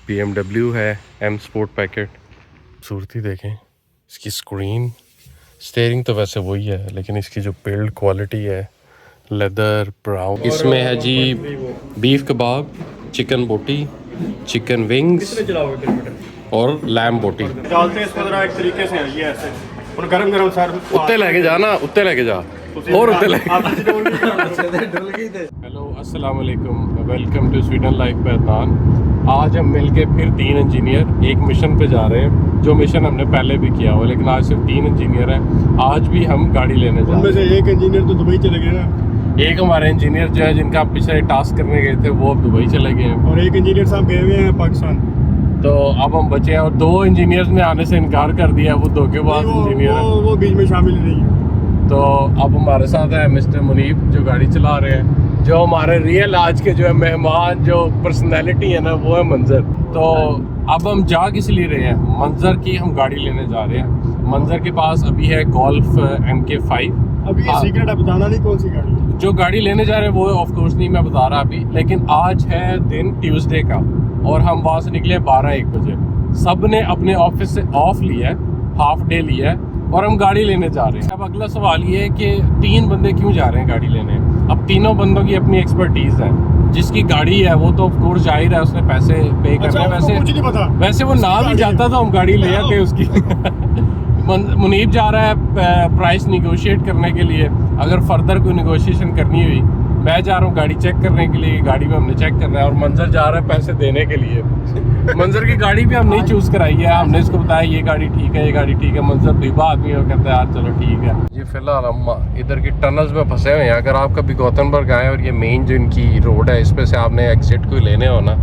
BMW है M sport packet. खूबसूरती देखें इसकी, स्क्रीन, स्टीयरिंग तो वैसे वही है लेकिन इसकी जो बिल्ड क्वालिटी है, लेदर ब्राउन। इसमें है जी बीफ कबाब, चिकन बोटी, चिकन विंग्स और लैम बोटी। डालते हैं इसको जरा एक तरीके से, ये ऐसे और गरम गरम सर उत्ते लेके जा ना, उत्ते लेके जा और उत्ते लेके। हेलो अस्सलाम वालेकुम, वेलकम टू स्वीडन लाइफ पैतान। आज हम मिलके फिर 3 इंजीनियर एक मिशन पे जा रहे हैं। जो मिशन हमने पहले भी किया हुआ, लेकिन आज सिर्फ 3 इंजीनियर हैं। आज भी हम गाड़ी लेने जा रहे हैं। उनमें से एक इंजीनियर तो दुबई चले गए ना। एक हमारे इंजीनियर जो है, जिनका पिछले टास्क करने गए थे, वो अब दुबई चले गए हैं और एक इंजीनियर साहब गए हुए हैं पाकिस्तान। तो अब हम बचे हैं और 2 इंजीनियर्स ने आने से इनकार कर दिया। वो धोखेबाज इंजीनियर है, वो बीच में शामिल नहीं है। तो अब हमारे साथ है मिस्टर मुनीब जो गाड़ी चला रहे हैं। जो हमारे रियल आज के जो है मेहमान, जो पर्सनैलिटी है ना, वो है मंजर। तो अब हम जा किस लिए रहे हैं? मंजर की हम गाड़ी लेने जा रहे हैं। मंजर के पास अभी है गोल्फ MK5। अभी सीक्रेट है, बताना नहीं कौन सी गाड़ी है। जो गाड़ी लेने जा रहे हैं वो ऑफ कोर्स नहीं मैं बता रहा अभी, लेकिन आज है दिन ट्यूसडे का और हम वहाँ से निकले 12-1 बजे। सब ने अपने ऑफिस से ऑफ लिया है, हाफ डे लिया है और हम गाड़ी लेने जा रहे हैं। अब अगला सवाल ये है कि 3 बंदे क्यों जा रहे हैं गाड़ी लेने? अब तीनों बंदों की अपनी एक्सपर्टीज है। जिसकी गाड़ी है वो तो ऑफ कोर्स जा ही रहा है, उसने पैसे पे करने। वैसे वो ना भी जाता तो हम गाड़ी ले आते उसकी। मुनीब जा रहा है प्राइस निगोशिएट करने के लिए, अगर फर्दर कोई निगोशिएशन करनी हुई। मैं जा रहा हूँ गाड़ी चेक करने के लिए, गाड़ी में हमने चेक करना है। और मंजर जा रहा है पैसे देने के लिए। मंजर की गाड़ी भी हम नहीं चूज़ कराई है, हमने इसको बताया ये गाड़ी ठीक है, ये गाड़ी ठीक है। मंजर बीबा आदमी है, कहता है यार चलो ठीक है। ये फिलहाल हम इधर की टनल्स में फंसे हुए हैं। अगर आप कभी गौतमबर्ग आए और ये मेन जो इनकी रोड है, इस पर से आपने एग्जिट को लेने हो ना,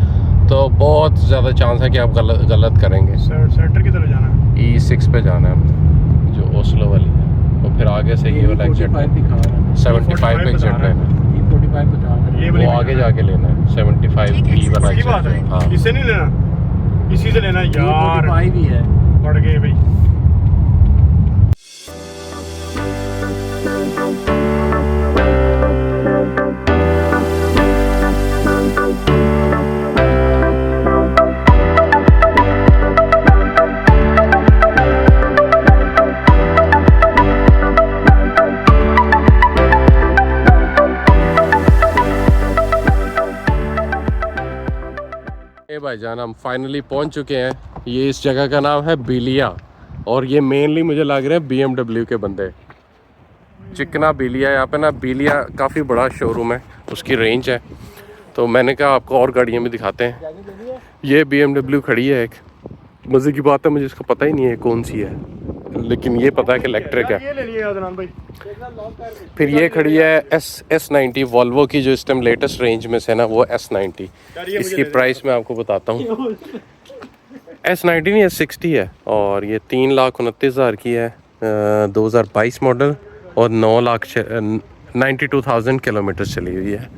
तो बहुत ज़्यादा चांस है कि आप गलत करेंगे। सेंटर की तरफ जाना है, E6 पे जाना है हमें, जो ओस्लो वाली है। और फिर आगे से ये वाला एग्जिट 75 पे एग्जिट है, वो आगे जाके लेना है 75 वाला एग्जिट। हाँ, इससे नहीं लेना, इसी से लेना यार। भी है, पड़ गए भाई। भाईजान हम फाइनली पहुंच चुके हैं। ये इस जगह का नाम है बिलिया और ये मेनली मुझे लग रहे हैं BMW के बंदे। चिकना बिलिया, यहाँ पे ना बिलिया काफ़ी बड़ा शोरूम है, उसकी रेंज है। तो मैंने कहा आपको और गाड़ियाँ भी दिखाते हैं। ये BMW खड़ी है एक। मज़े की बात है मुझे इसका पता ही नहीं है कौन सी है, लेकिन ये पता है कि इलेक्ट्रिक है। फिर ये खड़ी है S90 वॉल्वो की, जो इस टाइम लेटेस्ट रेंज में से ना वो S90। इसकी प्राइस मैं आपको बताता हूँ। S90 नहीं S60 है और ये 3,29,000 की है, 2022 मॉडल और 9,92,000 किलोमीटर चली हुई है।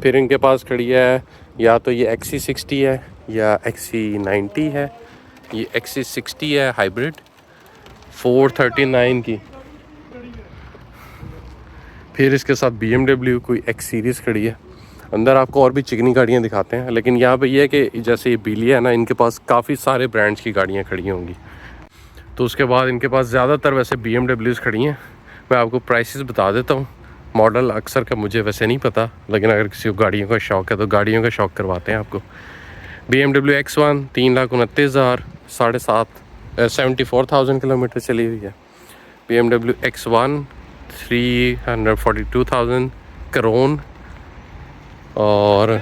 फिर इनके पास खड़ी है या तो ये XC60 है या XC90 है। ये XC60 है हाइब्रिड 439 की। फिर इसके साथ BMW कोई X सीरीज़ खड़ी है। अंदर आपको और भी चिकनी गाड़ियाँ दिखाते हैं, लेकिन यहाँ पे ये है कि जैसे ये बिलिया है ना, इनके पास काफ़ी सारे ब्रांड्स की गाड़ियाँ खड़ी होंगी। तो उसके बाद इनके पास ज़्यादातर वैसे BMWs खड़ी हैं। मैं आपको प्राइसेस बता देता हूँ। मॉडल अक्सर का मुझे वैसे नहीं पता, लेकिन अगर किसी को गाड़ियों का शौक़ है तो गाड़ियों का शौक़ करवाते हैं आपको। BMW X1 3,29,000, 74,000 किलोमीटर चली हुई है। BMW X1 342,000 करोन। और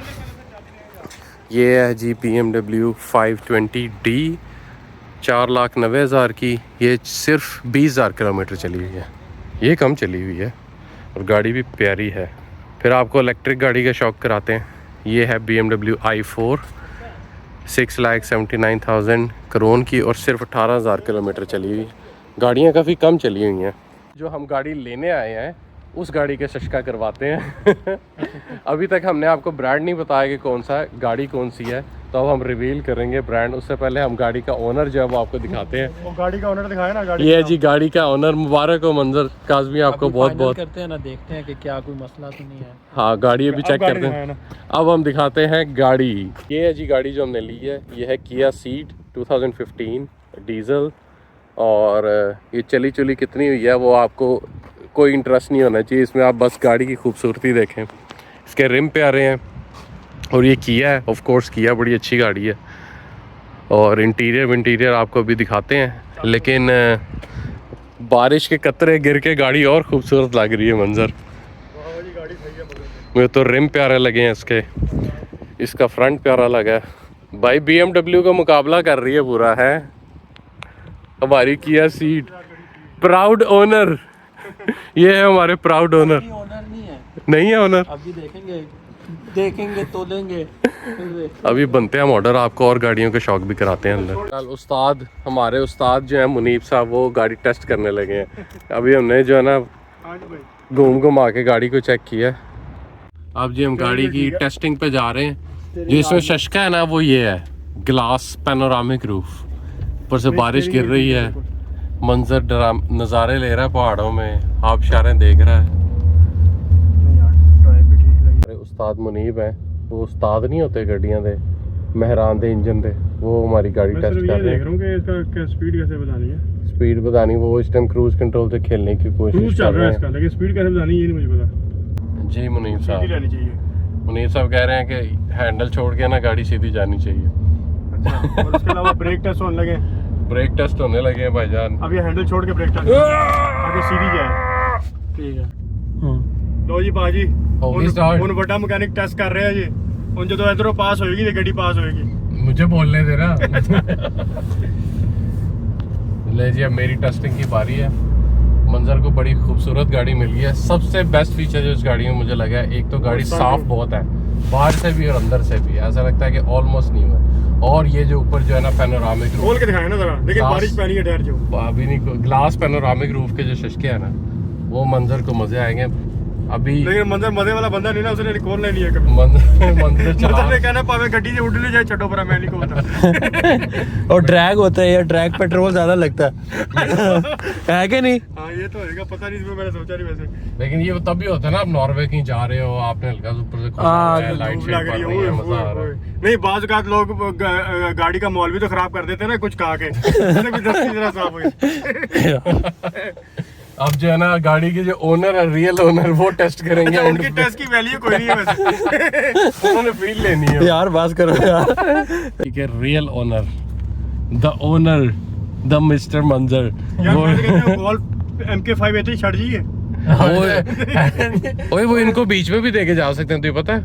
ये है जी BMW 520D 4,90,000 की। ये सिर्फ 20,000 किलोमीटर चली हुई है, ये कम चली हुई है और गाड़ी भी प्यारी है। फिर आपको इलेक्ट्रिक गाड़ी का शौक़ कराते हैं। ये है BMW i4 6,79,000 करोन की और सिर्फ 18,000 किलोमीटर चली हुई। गाड़ियाँ काफ़ी कम चली हुई हैं। जो हम गाड़ी लेने आए हैं उस गाड़ी के शशका करवाते हैं। अभी तक हमने आपको ब्रांड नहीं बताया कि कौन सा है, गाड़ी कौन सी है, तो अब हम रिवील करेंगे ब्रांड। उससे पहले हम गाड़ी का ओनर जो है वो आपको दिखाते हैं। वो गाड़ी का ओनर दिखाया ना, गाड़ी ये है जी गाड़ी का ओनर। मुबारक हो मंजर काज़मी, आपको बहुत बहुत। करते हैं ना, देखते हैं कि क्या कोई मसला तो नहीं है। हाँ गाड़ी अभी चेक करते हैं। ना। अब हम दिखाते हैं गाड़ी। ये है जी गाड़ी जो हमने ली है, ये है किया सीड 2015 डीजल। और ये चली चुली कितनी हुई है वो आपको कोई इंटरेस्ट नहीं होना चाहिए इसमें, आप बस गाड़ी की खूबसूरती देखें। इसके रिम प्यारे हैं और ये किया है, ऑफ कोर्स किया बड़ी अच्छी गाड़ी है। और इंटीरियर आपको अभी दिखाते हैं, लेकिन बारिश के कतरे गिर के गाड़ी और खूबसूरत लग रही है मंजर। मुझे तो रिम प्यारे लगे हैं इसके, इसका फ्रंट प्यारा लगा है भाई। BMW का मुकाबला कर रही है पूरा है हमारी किया सीट। प्राउड ओनर ये है हमारे प्राउड ओनर। ओनर नहीं है ओनर, अभी देखेंगे तो लेंगे। अभी बनते हैं हम ऑर्डर, आपको और गाड़ियों के शौक भी कराते हैं अंदर। कल उस्ताद हमारे उस्ताद जो है मुनीब साहब, वो गाड़ी टेस्ट करने लगे हैं। अभी हमने जो है ना घूम आके गाड़ी को चेक किया। अब जी हम गाड़ी की टेस्टिंग पे जा रहे हैं। जो इसमें शशका है ना वो ये है ग्लास पैनोरामिक रूफ। ऊपर से बारिश गिर रही है, मंजर नज़ारे ले रहा है पहाड़ों में, आबशारें देख रहा है। उस्ताद मुनीब है, वो उस्ताद नहीं होते गाड़ियां दे, मेहरान दे इंजन दे, वो हमारी गाड़ी टेस्ट कर रहे हैं। देख रहा हूं कि इसका स्पीड कैसे बतानी है। स्पीड बतानी, वो इस टाइम क्रूज कंट्रोल से खेलने की कोशिश कर रहे हैं इसका, लेकिन स्पीड कैसे बतानी ये नहीं मुझे पता। जी मुनीब साहब रहनी चाहिए। मुनीब साहब कह रहे हैं कि हैंडल छोड़ के ना गाड़ी सीधी जानी चाहिए। अच्छा, और उसके अलावा ब्रेक टेस्ट होने लगे। ब्रेक टेस्ट होने लगे हैं भाईजान। अब ये हैंडल छोड़ के ब्रेक टेस्ट आगे सीधी जाए। ठीक है लो जी बाजी, ਹੁਣ ਵੱਡਾ ਮਕੈਨਿਕ ਟੈਸਟ ਕਰ ਰਿਹਾ ਜੀ। ਹੁਣ ਜਦੋਂ ਇਧਰੋਂ ਪਾਸ ਹੋਏਗੀ ਤੇ ਗੱਡੀ ਪਾਸ ਹੋਏਗੀ। मुझे बोलने दे रहा ले जी अब मेरी टेस्टिंग की बारी है। मंजर को बड़ी खूबसूरत गाड़ी मिली है। सबसे बेस्ट फीचर जो इस गाड़ी में मुझे लगा है, एक तो गाड़ी साफ बहुत है, बाहर से भी और अंदर से भी, ऐसा लगता है कि ऑलमोस्ट न्यू है। और ये जो ऊपर जो है ना पैनोरामिक खोल के दिखाया ना जरा, लेकिन बारिश पैनी है ठहर जो अभी नहीं, ग्लास पैनोरामिक रूफ के जो शशके हैं ना वो मंजर को मजे आएंगे अभी। लेकिन मंजर मजे वाला बंदा नहीं ना, उसने खोल नहीं लिया कभी। मंजर ने कहना पावे गड्डी से उड़ ले जाए, छोड़ो पर मैं नहीं खोलता। और ड्रैग होता है यार, ड्रैग पेट्रोल ज्यादा लगता है कि नहीं? हाँ ये तो है, पता नहीं, इसमें मैंने सोचा नहीं वैसे। लेकिन ये तब भी होता है ना, आप नॉर्वे कहीं जा रहे हो, आपने हल्का ऊपर से खोला है, लाइट शेड पड़ रही है, मजा आ रहा है। नहीं बाज़ औक़ात लोग गाड़ी का मॉल भी तो खराब कर देते हैं ना कुछ कहा के। भी 10 जरा साफ हुई। अब जो है ना गाड़ी के जो ओनर है, रियल ओनर, वो टेस्ट करेंगे। उनकी टेस्ट की वैल्यू कोई नहीं है वैसे। उन्होंने फील लेनी है यार, बात करो यार। ठीक है, real owner, the owner, the mister मंजर। गोल्फ MK5 ऐसे ही छड़ जी है। ओए वो इनको बीच में भी देके जा सकते हैं, तुझे पता है?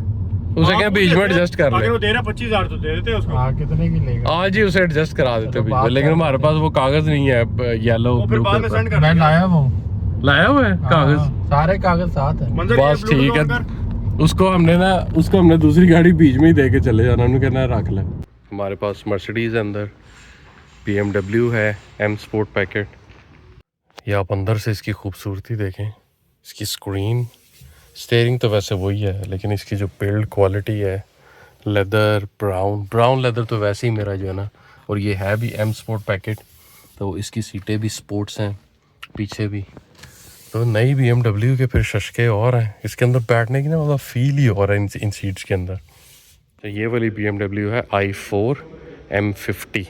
उसे क्या बीच में एडजस्ट कर ले। वो दे रहा 25,000 तो दे देते हैं उसको। हाँ, कितने की लेगा? आज ही उसे एडजस्ट करा देते बीच में, लेकिन हमारे पास वो कागज नहीं है येलो। फिर बाद में सेंड कर मैं लाया हूँ, लाया हुआ है कागज, सारे कागज साथ है। बस ठीक है। उसको हमने दूसरी गाड़ी बीच में ही दे के चले जाना, उन्होंने कहना है रख ले। हमारे पास मर्सिडीज है अंदर, BMW है M स्पोर्ट पैकेट। ये आप अंदर से इसकी खूबसूरती देखें, इसकी स्क्रीन, स्टीयरिंग तो वैसे वही है, लेकिन इसकी जो बिल्ड क्वालिटी है, लेदर ब्राउन लेदर तो वैसे ही मेरा जो है ना। और ये है भी M स्पोर्ट पैकेट, तो इसकी सीटें भी स्पोर्ट्स हैं, पीछे भी तो नई BMW के फिर शशके और हैं। इसके अंदर बैठने की ना मतलब फील ही और है इन सीट्स के अंदर। तो ये वाली BMW है i4 M50।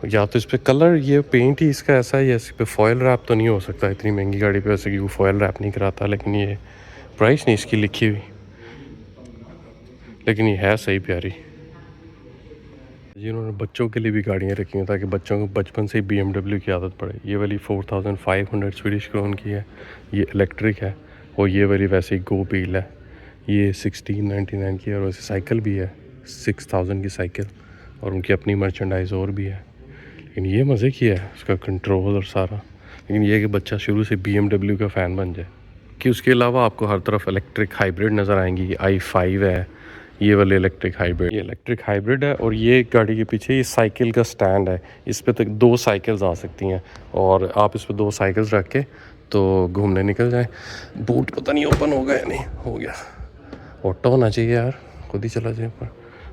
या तो इस पर कलर, ये पेंट ही इसका ऐसा ही है, इस पर फॉयल रैप तो नहीं हो सकता इतनी महंगी गाड़ी पे, वैसे कि फॉयल रैप नहीं कराता, लेकिन ये प्राइस नहीं इसकी लिखी हुई, लेकिन ये है सही प्यारी। जिन्होंने बच्चों के लिए भी गाड़ियाँ रखी हैं ताकि बच्चों को बचपन से ही BMW की आदत पड़े। ये वाली 4500 स्वीडिश क्रोन की है, ये इलेक्ट्रिक है। और ये वाली वैसे ही गो व्हील है, ये 1699 की है। और वैसे साइकिल भी है 6000 की साइकिल, और उनकी अपनी मर्चेंडाइज और भी है। लेकिन ये मज़े की है उसका कंट्रोल और सारा। लेकिन ये कि बच्चा शुरू से BMW का फ़ैन बन जाए। कि उसके अलावा आपको हर तरफ इलेक्ट्रिक हाइब्रिड नज़र आएंगी। i5 है, ये वाले इलेक्ट्रिक हाइब्रिड, ये इलेक्ट्रिक हाइब्रिड है। और ये गाड़ी के पीछे ये साइकिल का स्टैंड है, इस पर तक 2 साइकिल्स आ सकती हैं, और आप इस पर 2 साइकिल्स रख के तो घूमने निकल जाएं। बूट पता नहीं ओपन होगा या नहीं, हो गया। ऑटो होना चाहिए यार, खुद ही चला जाए ऊपर।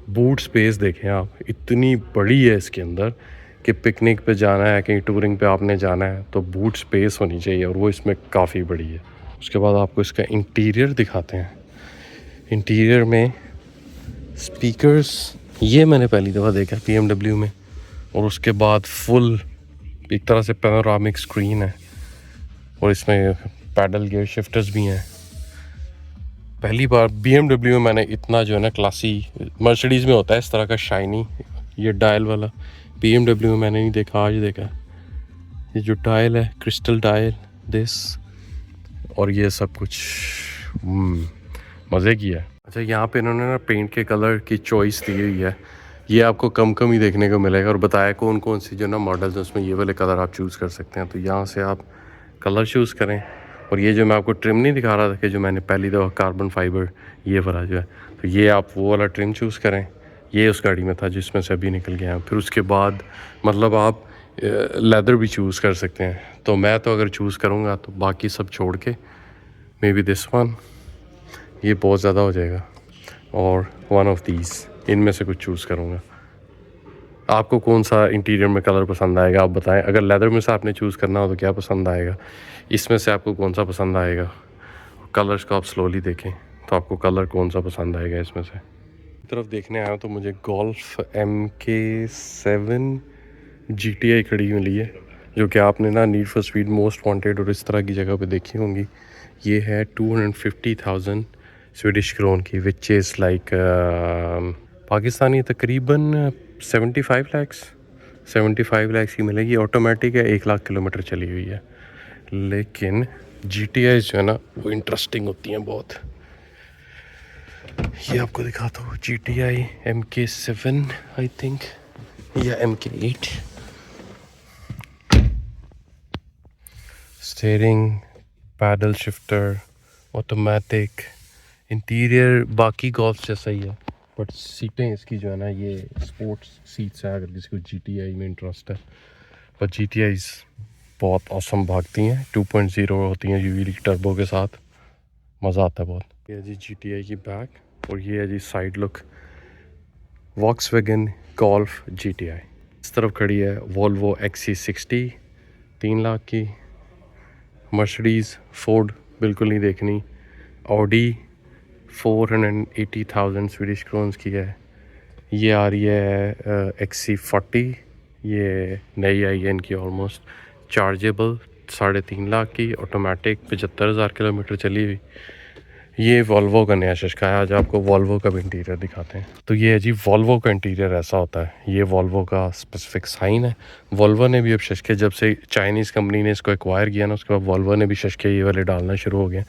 बूट स्पेस देखें आप, इतनी बड़ी है इसके अंदर कि पिकनिक पे जाना है, कहीं टूरिंग पे आपने जाना है तो बूट स्पेस होनी चाहिए, और वो इसमें काफ़ी बड़ी है। उसके बाद आपको इसका इंटीरियर दिखाते हैं। इंटीरियर में स्पीकर्स, ये मैंने पहली दफ़ा देखा BMW में, और उसके बाद फुल एक तरह से पैनोरामिक स्क्रीन है, और इसमें पैडल गियर शिफ्टर्स भी हैं। पहली बार BMW में मैंने इतना जो है ना क्लासी, मर्सिडीज़ में होता है इस तरह का शाइनी ये डायल वाला, BMW में मैंने नहीं देखा, आज देखा। ये जो डायल है क्रिस्टल डायल दिस, और ये सब कुछ मज़े की है। अच्छा, यहाँ पे इन्होंने ना पेंट के कलर की चॉइस दी हुई है, ये आपको कम ही देखने को मिलेगा, और बताया कौन कौन सी जो ना मॉडल्स हैं उसमें ये वाले कलर आप चूज़ कर सकते हैं। तो यहाँ से आप कलर चूज़ करें। और ये जो मैं आपको ट्रिम नहीं दिखा रहा था कि जो मैंने पहली दफ़ा कार्बन फाइबर ये वाला जो है, तो ये आप वो वाला ट्रिम चूज़ करें। ये उस गाड़ी में था जिसमें से अभी निकल गया। फिर उसके बाद मतलब आप लेदर भी चूज़ कर सकते हैं। तो मैं तो अगर चूज़ करूँगा तो बाकी सब छोड़ के मे बी दिस वन, ये बहुत ज़्यादा हो जाएगा, और वन ऑफ दीज इनमें से कुछ चूज़ करूँगा। आपको कौन सा इंटीरियर में कलर पसंद आएगा आप बताएं। अगर लेदर में से आपने चूज़ करना हो तो क्या पसंद आएगा, इसमें से आपको कौन सा पसंद आएगा। कलर्स को आप स्लोली देखें तो आपको कलर कौन सा पसंद आएगा इसमें से। तरफ देखने आया तो मुझे गोल्फ MK7 GTI खड़ी मिली है, जो कि आपने ना need for speed, most wanted और इस तरह की जगह पे देखी होंगी। ये है 250,000 स्वीडिश क्रोन की, विच इज़ लाइक पाकिस्तानी तकरीबन 75 लाख की मिलेगी। ऑटोमेटिक है, 1 लाख किलोमीटर चली हुई है। लेकिन GTI जो है ना वो इंटरेस्टिंग होती हैं बहुत। ये आपको दिखाता हूँ GTI MK7 आई थिंक, या MK8। Steering, pedal shifter, automatic, interior बाकी गोल्फ जैसा ही है, बट सीटें इसकी जो है ना ये स्पोर्ट्स सीट्स हैं अगर किसी को GTI में इंटरेस्ट है। पर GTIs बहुत औसम भागती हैं, 2.0 होती हैं UV टर्बो के साथ, मज़ा आता है बहुत। ये है जी GTI की बैक, और ये है जी side look Volkswagen Golf GTI। इस तरफ खड़ी है वोल्वो XC60 3 लाख की, मर्सिडीज़ फोर्ड बिल्कुल नहीं देखनी, ऑडी 480,000 स्वीडिश क्रोन्स की है। ये आ रही है XC40, ये नई आई है इनकी, ऑलमोस्ट चार्जेबल 3.5 लाख की, ऑटोमेटिक 75,000 किलोमीटर चली हुई। ये वॉल्वो का नया शशका है। आज आपको वॉल्वो का भी इंटीरियर दिखाते हैं। तो ये है जी वॉल्वो का इंटीरियर ऐसा होता है, ये वॉल्वो का स्पेसिफिक साइन है। वॉल्वो ने भी अब शशके, जब से चाइनीज़ कंपनी ने इसको एक्वायर किया ना, उसके बाद वॉल्वो ने भी शशके ये वाले डालना शुरू हो गए।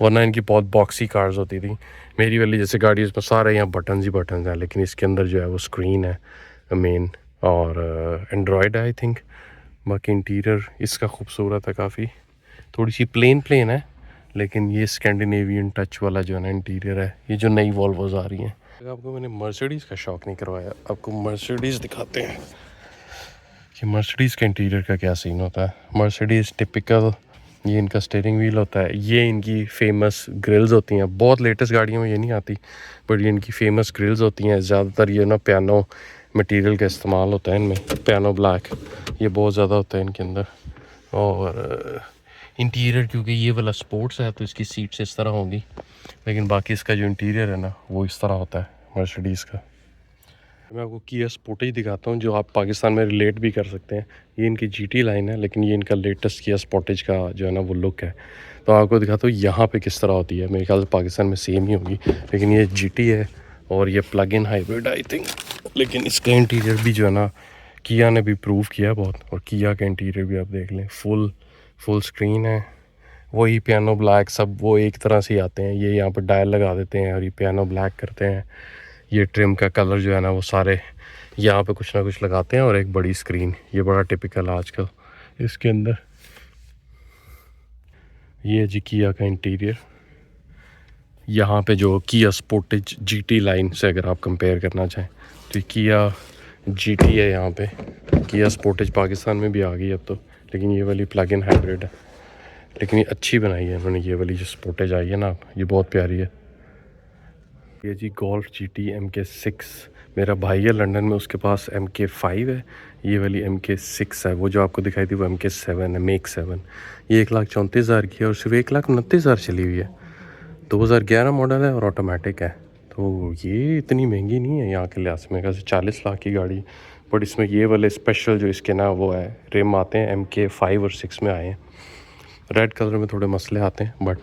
वरना इनकी बहुत बॉक्सी कार्स होती थी, मेरी वाली जैसे गाड़ी, इसमें सारे यहाँ बटन्स ही बटन्स हैं, लेकिन इसके अंदर जो है वो स्क्रीन है मेन, और एंड्रॉयड है आई थिंक। बाकी इंटीरियर इसका खूबसूरत है काफ़ी, थोड़ी सी प्लेन है, लेकिन ये स्कैंडिनेवियन टच वाला जो है ना इंटीरियर है, ये जो नई वॉल्वोज आ रही हैं। आपको मैंने मर्सिडीज़ का शौक़ नहीं करवाया, आपको मर्सिडीज़ दिखाते हैं कि मर्सिडीज़ के इंटीरियर का क्या सीन होता है। मर्सिडीज़ टिपिकल, ये इनका स्टीयरिंग व्हील होता है, ये इनकी फेमस ग्रिल्स होती हैं, बहुत लेटेस्ट गाड़ियों में ये नहीं आती, बट ये इनकी फेमस ग्रिल्स होती हैं। ज़्यादातर ये ना पियानो मटेरियल का इस्तेमाल होता है इनमें, पियानो ब्लैक ये बहुत ज़्यादा होता है इनके अंदर। और इंटीरियर क्योंकि ये वाला स्पोर्ट्स है तो इसकी सीट्स इस तरह होंगी, लेकिन बाकी इसका जो इंटीरियर है ना वो इस तरह होता है मर्सिडीज़ का। मैं आपको किया स्पोर्टेज दिखाता हूँ जो आप पाकिस्तान में रिलेट भी कर सकते हैं। ये इनकी GT लाइन है, लेकिन ये इनका लेटेस्ट किया स्पोर्टेज का जो है ना वो लुक है। तो आपको दिखाता हूँ यहाँ पे किस तरह होती है, मेरे ख्याल से पाकिस्तान में सेम ही होगी, लेकिन ये GT है और ये plug in hybrid I think. लेकिन इसका इंटीरियर भी जो है ना किया ने भी प्रूव किया बहुत, और किया का इंटीरियर भी आप देख लें, फुल स्क्रीन है, वही पियानो ब्लैक सब वो एक तरह से आते हैं। ये यहाँ पर डायल लगा देते हैं और ये पियानो ब्लैक करते हैं। ये ट्रिम का कलर जो है ना वो सारे यहाँ पे कुछ ना कुछ लगाते हैं, और एक बड़ी स्क्रीन, ये बड़ा टिपिकल आजकल इसके अंदर। ये जी किया का इंटीरियर, यहाँ पे जो किया स्पोर्टेज GT लाइन से अगर आप कंपेयर करना चाहें तो किया GT है यहाँ पे। किया स्पोर्टेज पाकिस्तान में भी आ गई अब तो, लेकिन ये वाली प्लग इन हाइब्रिड है, लेकिन ये अच्छी बनाई है उन्होंने। ये वाली जो स्पोर्टेज आई है ना ये बहुत प्यारी है। ये जी गोल्फ GT MK6 मेरा भाई है लंदन में, उसके पास MK5 है, ये वाली MK6 है, वो जो आपको दिखाई थी वो MK7 है, मेक 7। ये 1,34,000 की है और सिर्फ 1,29,000 चली हुई है। 2011 मॉडल है और ऑटोमेटिक है, तो ये इतनी महंगी नहीं है यहाँ के लिहाज से। मेरे ख्याल से 40 लाख की गाड़ी, बट इसमें ये वाले स्पेशल जो इसके ना वो है रिम आते हैं, MK5 और 6 में आए हैं। रेड कलर में थोड़े मसले आते हैं, बट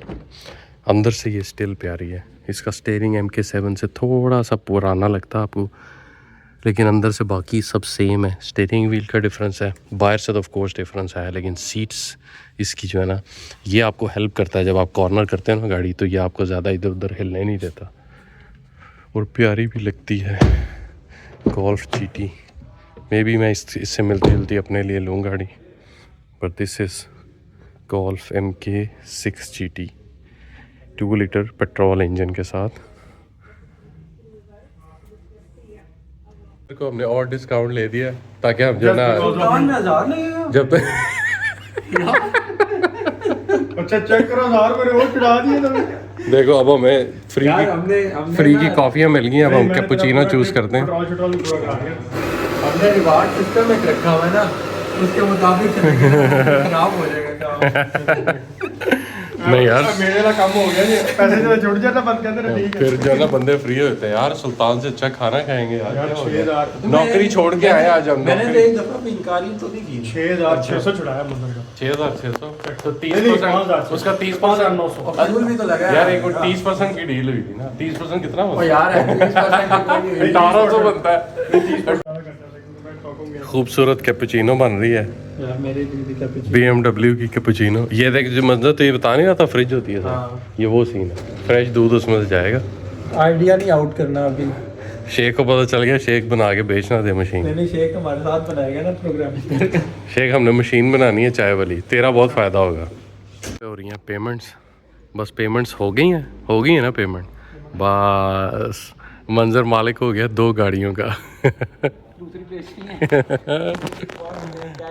अंदर से ये स्टिल प्यारी है। इसका स्टीयरिंग MK7 से थोड़ा सा पुराना लगता है आपको, लेकिन अंदर से बाकी सब सेम है। स्टीयरिंग व्हील का डिफरेंस है, बाहर से तो ऑफ कोर्स डिफरेंस है, लेकिन सीट्स इसकी जो है ना, ये आपको हेल्प करता है जब आप कॉर्नर करते हैं ना गाड़ी, तो ये आपको ज़्यादा इधर उधर हिलने नहीं देता और प्यारी भी लगती है। गोल्फ GT मे भी मैं इससे मिलती जुलती अपने लिए लूँ गाड़ी, but this is golf MK6 GT 2 litre petrol engine के साथ। को हमने और डिस्काउंट ले दिया ताकि हम जो ना जब तक अच्छा चेक करो 1000 मेरे और चढ़ा दिए तुमने। देखो अब हमें फ्री की कॉफियाँ मिल गई, अब हम कैपुचिनो चूज करते हैं। हमने रिवार्ड सिस्टम में रखा हुआ है ना, उसके मुताबिक खराब हो जाएगा काम। नहीं यार मेरे वाला काम हो गया जी, पैसे जो जुड़ जाता बंद कर देना ठीक है। फिर जो ना बंदे फ्री होते हैं यार, सुल्तान से अच्छा खाना खाएंगे यार। यार 6000 नौकरी छोड़ के आए आज हम। मैंने तो एक दफा भी इनकारी तो नहीं की। 6600 छुड़ाया मंदिर का। 6600 तो 30% उसका 30% अजूल भी तो लगा यार, एक 30% की डील हुई थी ना। 30% कितना होता है यार? 1800 बनता है। खूबसूरत कैपुचिनो बन रही है यार, मेरे लिए कैपुचिनो BMW की कैपुचिनो। ये देख जो मंजर तो ये बता नहीं रहा था फ्रिज होती है हाँ। ये वो सीन है, फ्रेश दूध उसमें से जाएगा। आइडिया नहीं आउट करना अभी। शेख को पता चल गया, शेख बना के बेचना दे मशीन। नहीं, शेख हमारे साथ बनाएगा ना प्रोग्राम। शेख हमने मशीन बनानी है चाय वाली, तेरा बहुत फ़ायदा होगा। हो रही हैं पेमेंट्स, बस पेमेंट्स हो गई हैं ना पेमेंट, बस मंजर मालिक हो गया 2 गाड़ियों का।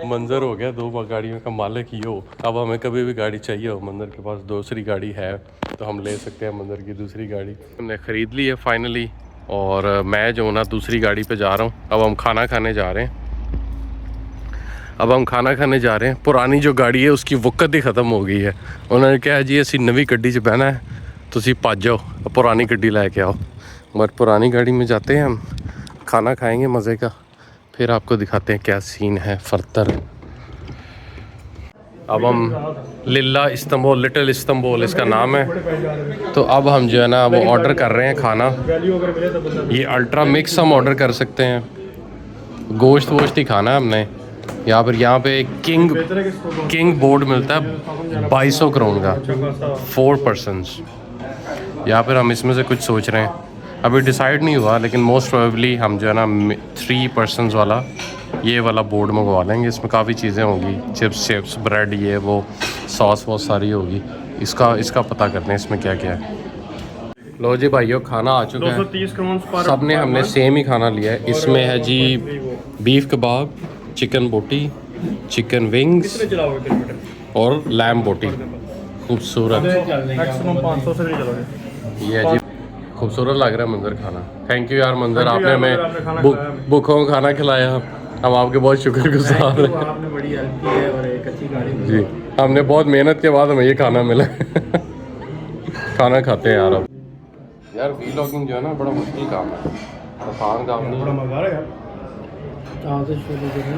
मंजर हो गया 2 गाड़ियों का मालिक ही हो। अब हमें कभी भी गाड़ी चाहिए हो, मंजर के पास दूसरी गाड़ी है तो हम ले सकते हैं मंजर की दूसरी गाड़ी। हमने ख़रीद ली है फाइनली, और मैं जो ना दूसरी गाड़ी पे जा रहा हूँ। अब हम खाना खाने जा रहे हैं। पुरानी जो गाड़ी है उसकी वक़्त ही ख़त्म हो गई है। उन्होंने कहा जी असी नवी गड्डी च बहना है, तुसी भज जाओ पुरानी गड्डी लैके आओ। बट पुरानी गाड़ी में जाते हैं हम, खाना खाएंगे मज़े का, फिर आपको दिखाते हैं क्या सीन है फर्दर। अब हम लिटिल इस्तांबुल इसका नाम है, तो अब हम जो है ना वो ऑर्डर कर रहे हैं खाना। ये अल्ट्रा मिक्स हम ऑर्डर कर सकते हैं, गोश्त वोश्त ही खाना है हमने। यहाँ पे किंग बोर्ड मिलता है 2200 करोड़ का 4 पर्सनस। या फिर हम इसमें से कुछ सोच रहे हैं, अभी डिसाइड नहीं हुआ, लेकिन मोस्ट प्रोबेबली हम जो है ना 3 पर्सनस वाला ये वाला बोर्ड मंगवा लेंगे। इसमें काफ़ी चीज़ें होंगी, चिप्स ब्रेड ये वो सॉस वॉस सारी होगी। इसका पता करते हैं इसमें क्या क्या है। लो जी भाइयों, खाना आ चुका है। 230 करोड़ सब ने हमने सेम ही खाना लिया है। इसमें है जी बीफ कबाब, चिकन बोटी, चिकन विंग्स और लैम बोटी। खूबसूरत मैक्सिमम 500 से नहीं चलोगे। ये है जी, खूबसूरत लग रहा है मंजर खाना। थैंक यू यार मंजर, आपने हमें भूखों को खाना खिलाया। हम आपके बहुत शुक्रगुजार हैं। आपने बड़ी हेल्प की है और एक अच्छी गाड़ी जी, हमने बहुत मेहनत के बाद हमें ये खाना मिला। खाना खाते हैं यार। अब यार व्लॉगिंग जो है ना बड़ा मुश्किल काम है, आसान काम नहीं बड़ा है। मजा आ रहा है यार। कहाँ से शुरू करें?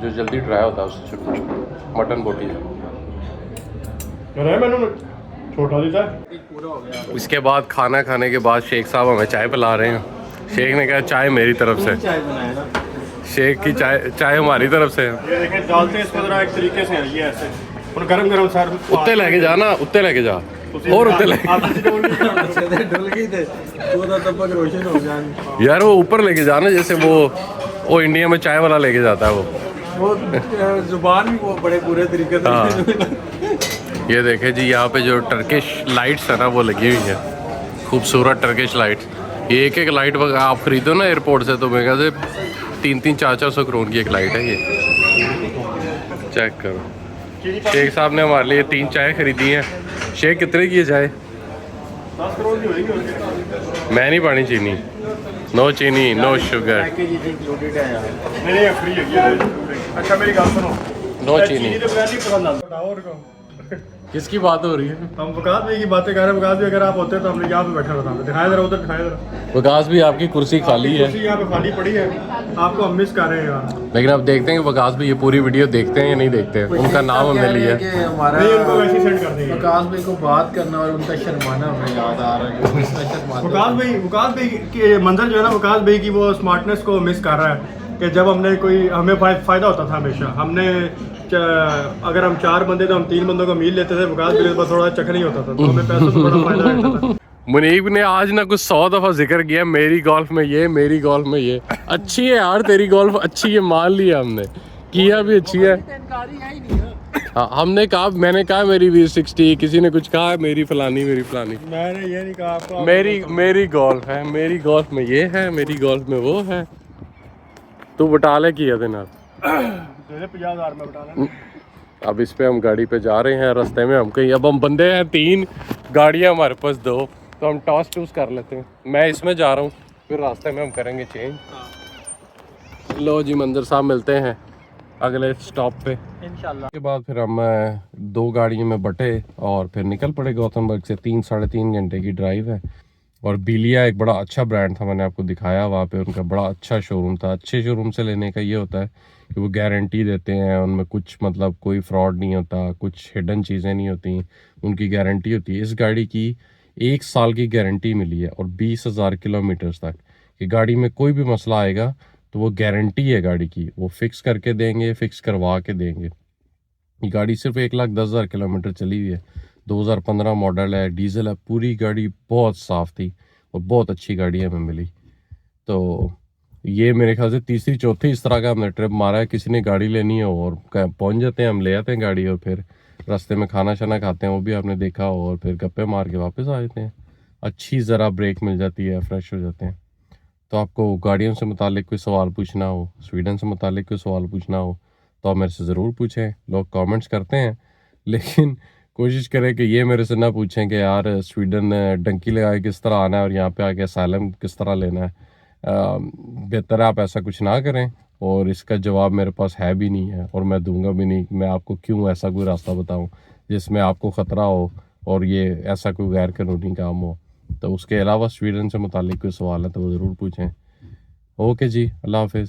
जो जल्दी ड्राई होता है उससे शुरू। मटन बोटी है। मैंने छोटा देता है। इसके बाद खाना खाने के बाद शेख साहब हमें चाय पिला रहे हैं। शेख ने कहा चाय मेरी तरफ से। चाय बनाया ना शेख की चाय हमारी तरफ से है। ये देखें डालते हैं इसको जरा एक तरीके से, ये ऐसे और गरम सर उत्ते लेके जा ना, उत्ते लेके जा और उत्ते लेके डुल गई थे तो तब रोशन हो गया यार। वो ऊपर लेके जाना, जैसे वो इंडिया में चाय वाला लेके जाता है वो जुबान भी वो बड़े पूरे तरीके से। हाँ। ये देखे जी, यहाँ पे जो टर्किश लाइट्स है ना वो लगी हुई है, खूबसूरत टर्किश लाइट्स। ये एक लाइट आप खरीदो ना एयरपोर्ट से तो मेरे ख्याल से 300-400 करोड़ की एक लाइट है ये। चेक करो। शेख साहब ने हमारे लिए 3 चाय खरीदी हैं। शेख कितने की है चाय? 10 करोड़ की होगी। मैं नहीं पानी चीनी। नो चीनी नो शुगर नहीं फ्री है। अच्छा मेरी गल सुनो, नो चीनी। तो नहीं पसंद आता, बताओ और को। किसकी बात हो रही है? हम वकास भाई की बातें कर रहे हैं। वकास भी अगर आप होते तो हमने यहाँ पे बैठा होता। दिखाया जरा, उधर दिखाया जरा। वकास भी आपकी कुर्सी खाली है, कुर्सी यहाँ पे खाली पड़ी है, आपको हम मिस कर रहे हैं यार। लेकिन अब देखते हैं कि वकास भी ये पूरी वीडियो देखते हैं या नहीं देखते हैं। उनका नाम हमें लिया है। नहीं, उनको वैसे ही सेंड कर देंगे। वकास भाई को बात करना और उनका शर्माना हमें याद आ रहा है। वकास भाई की मंजर जो है ना, वकास भाई की वो स्मार्टनेस को मिस कर रहा है कि जब हमने कोई हमें फ़ायदा होता था हमेशा। हमने अगर हम 4 बंदे तो हम 3 बंदों का मील लेते थे। वकास भाई के पास थोड़ा चक्कर नहीं होता था, तो हमें पैसों से बड़ा फायदा रहता था। मुनीब ने आज ना कुछ 100 दफा जिक्र किया मेरी गोल्फ में ये, मेरी गोल्फ में ये। अच्छी है यार तेरी गोल्फ, अच्छी है, मान लिया हमने, किया भी अच्छी है। हाँ, हमने कहा, मैंने कहा मेरी V60, किसी ने कुछ कहा मेरी फलानी मेरी फलानी। मैंने ये नहीं कहा आपको। मेरी गोल्फ है, मेरी गोल्फ में ये है, मेरी गोल्फ में वो है। तू बटाले किया थे ना 50,000 में बटाना। अब इस पे हम गाड़ी पे जा रहे हैं, रास्ते में हम कहीं, अब हम बंदे हैं 3, गाड़ियाँ हमारे पास 2, तो हम टॉस टूस कर लेते हैं। मैं इसमें जा रहा हूँ, फिर रास्ते में हम करेंगे चेंज। लो जी मंदिर साहब, मिलते हैं अगले स्टॉप पे इंशाल्लाह। के बाद फिर हम 2 गाड़ियों में बटे और फिर निकल पड़े गौतमबर्ग से। 3-3.5 घंटे की ड्राइव है। और बिलिया एक बड़ा अच्छा ब्रांड था, मैंने आपको दिखाया वहाँ पे, उनका बड़ा अच्छा शोरूम था। अच्छे शोरूम से लेने का ये होता है कि वो गारंटी देते हैं, उनमें कुछ मतलब कोई फ्रॉड नहीं होता, कुछ हिडन चीज़ें नहीं होती, उनकी गारंटी होती है। इस गाड़ी की 1 साल की गारंटी मिली है और 20,000 किलोमीटर्स तक। कि गाड़ी में कोई भी मसला आएगा तो वो गारंटी है गाड़ी की, वो फिक्स करके देंगे, फिक्स करवा के देंगे। ये गाड़ी सिर्फ 1,10,000 किलोमीटर चली हुई है, 2015 मॉडल है, डीजल है। पूरी गाड़ी बहुत साफ़ थी और बहुत अच्छी गाड़ी हमें मिली। तो ये मेरे ख्याल से 3री-4थी इस तरह का हमने ट्रिप मारा है। किसी ने गाड़ी लेनी है और पहुंच जाते हैं, हम ले आते हैं गाड़ी और फिर रास्ते में खाना शाना खाते हैं, वो भी आपने देखा, और फिर गप्पे मार के वापस आ जाते हैं। अच्छी ज़रा ब्रेक मिल जाती है, फ्रेश हो जाते हैं। तो आपको गाड़ियों से मुतालिक कोई सवाल पूछना हो, स्वीडन से मुतालिक कोई सवाल पूछना हो तो आप मेरे से ज़रूर पूछें। लोग कमेंट्स करते हैं, लेकिन कोशिश करें कि ये मेरे से ना पूछें कि यार स्वीडन डंकी लगा के किस तरह आना है और यहाँ पे आके असाइलम किस तरह लेना है। बेहतर है आप ऐसा कुछ ना करें, और इसका जवाब मेरे पास है भी नहीं है और मैं दूंगा भी नहीं। मैं आपको क्यों ऐसा कोई रास्ता बताऊं जिसमें आपको ख़तरा हो और ये ऐसा कोई गैर कानूनी काम हो। तो उसके अलावा स्वीडन से मुतालिक कोई सवाल है तो वो ज़रूर पूछें। ओके जी, अल्लाह हाफिज़।